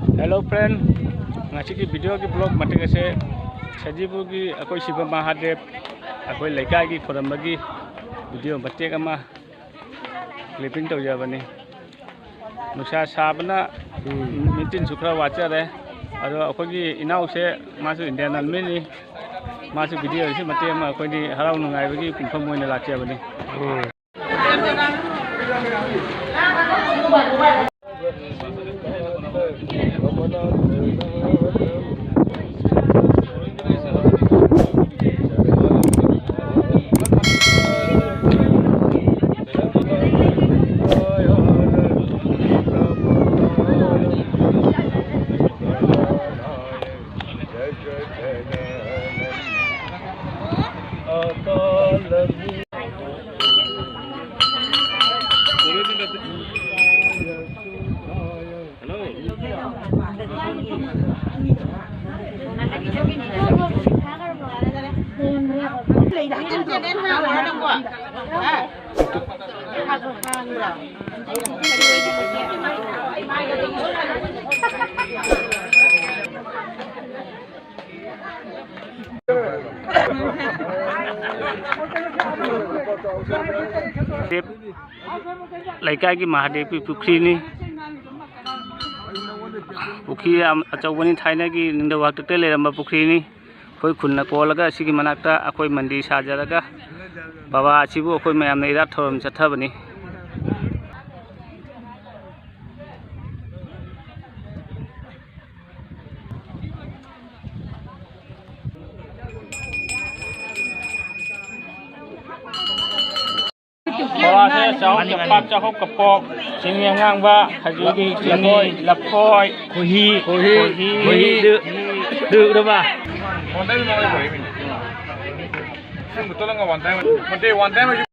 hello friend ngaci ki video ki blog matik ase sajibu ki akoi siba mahadev akoi lekai ki khoram bagi video matik ama clipping tau jabani nusa sabana meeting sukra wacha re ado akoi ki inau se masu indian army ni masu video se matik ama akoi ni harau nungai bagi kumpham moina lakcha bani lekai ki mahadev ki pukri ni pukri achawani thaina ki ningda wakta te leramba pukri ni koi khunna kolaga asigi manakta akoi mandi sajaraga baba achibu akoi mayamna ira thoram chathabani Saya jauh cepat jauh kepok sini yang ba haji sini lapoi kuhi du dah ba one time mau beri betul enggak one time